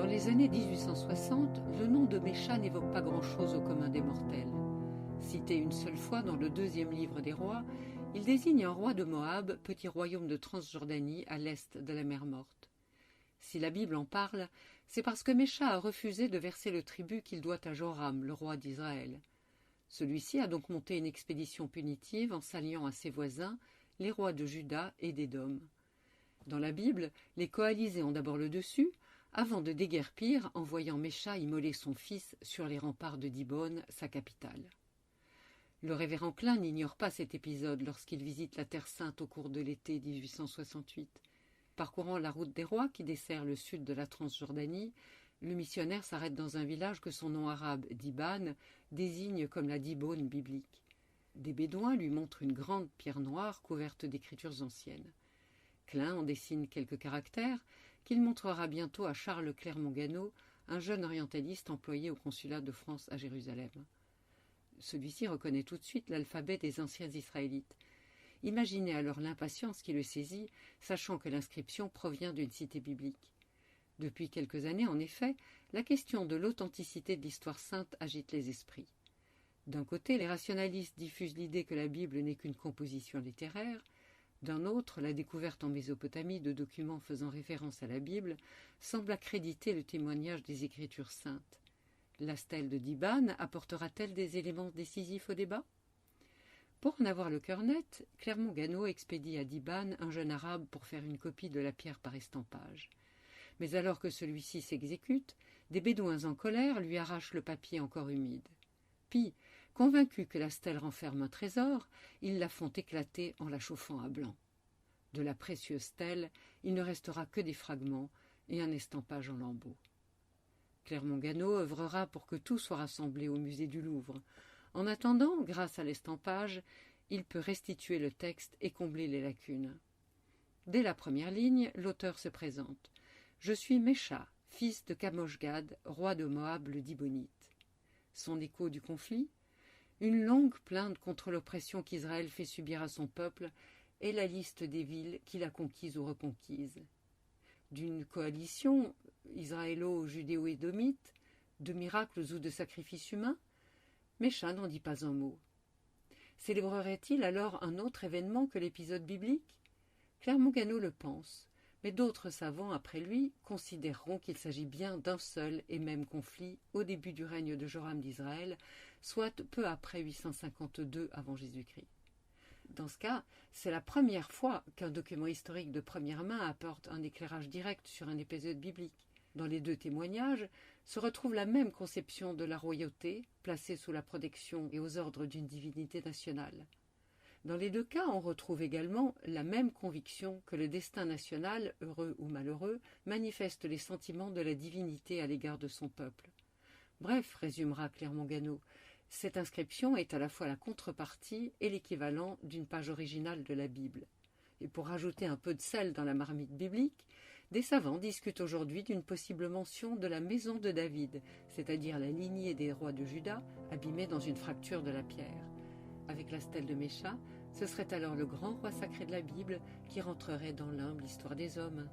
Dans les années 1860, le nom de Mécha n'évoque pas grand-chose au commun des mortels. Cité une seule fois dans le deuxième livre des rois, il désigne un roi de Moab, petit royaume de Transjordanie à l'est de la mer Morte. Si la Bible en parle, c'est parce que Mécha a refusé de verser le tribut qu'il doit à Joram, le roi d'Israël. Celui-ci a donc monté une expédition punitive en s'alliant à ses voisins, les rois de Juda et d'Édom. Dans la Bible, les coalisés ont d'abord le dessus, avant de déguerpir en voyant Mécha immoler son fils sur les remparts de Dibon, sa capitale. Le révérend Klein n'ignore pas cet épisode lorsqu'il visite la Terre Sainte au cours de l'été 1868. Parcourant la route des rois qui dessert le sud de la Transjordanie, le missionnaire s'arrête dans un village que son nom arabe, Diban, désigne comme la Dibone biblique. Des Bédouins lui montrent une grande pierre noire couverte d'écritures anciennes. Klein en dessine quelques caractères qu'il montrera bientôt à Charles Clermont-Ganneau, un jeune orientaliste employé au consulat de France à Jérusalem. Celui-ci reconnaît tout de suite l'alphabet des anciens Israélites. Imaginez alors l'impatience qui le saisit, sachant que l'inscription provient d'une cité biblique. Depuis quelques années, en effet, la question de l'authenticité de l'histoire sainte agite les esprits. D'un côté, les rationalistes diffusent l'idée que la Bible n'est qu'une composition littéraire. D'un autre, la découverte en Mésopotamie de documents faisant référence à la Bible semble accréditer le témoignage des Écritures saintes. La stèle de Diban apportera-t-elle des éléments décisifs au débat ? Pour en avoir le cœur net, Clermont-Ganneau expédie à Diban un jeune arabe pour faire une copie de la pierre par estampage. Mais alors que celui-ci s'exécute, des Bédouins en colère lui arrachent le papier encore humide. Puis, convaincus que la stèle renferme un trésor, ils la font éclater en la chauffant à blanc. De la précieuse stèle, il ne restera que des fragments et un estampage en lambeaux. Clermont-Ganneau œuvrera pour que tout soit rassemblé au musée du Louvre. En attendant, grâce à l'estampage, il peut restituer le texte et combler les lacunes. Dès la première ligne, l'auteur se présente. « Je suis Mécha, fils de Kamoshgad, roi de Moab le Dibonite. » Son écho du conflit, une longue plainte contre l'oppression qu'Israël fait subir à son peuple et la liste des villes qu'il a conquises ou reconquises. D'une coalition israélo-judéo-édomite, de miracles ou de sacrifices humains, Mécha n'en dit pas un mot. Célébrerait-il alors un autre événement que l'épisode biblique ? Clermont-Ganneau le pense, mais d'autres savants après lui considéreront qu'il s'agit bien d'un seul et même conflit au début du règne de Joram d'Israël, soit peu après 852 avant Jésus-Christ. Dans ce cas, c'est la première fois qu'un document historique de première main apporte un éclairage direct sur un épisode biblique. Dans les deux témoignages se retrouve la même conception de la royauté, placée sous la protection et aux ordres d'une divinité nationale. Dans les deux cas, on retrouve également la même conviction que le destin national, heureux ou malheureux, manifeste les sentiments de la divinité à l'égard de son peuple. Bref, résumera Clermont-Ganneau, cette inscription est à la fois la contrepartie et l'équivalent d'une page originale de la Bible. Et pour ajouter un peu de sel dans la marmite biblique, des savants discutent aujourd'hui d'une possible mention de la maison de David, c'est-à-dire la lignée des rois de Juda, abîmée dans une fracture de la pierre. Avec la stèle de Mécha, ce serait alors le grand roi sacré de la Bible qui rentrerait dans l'humble histoire des hommes.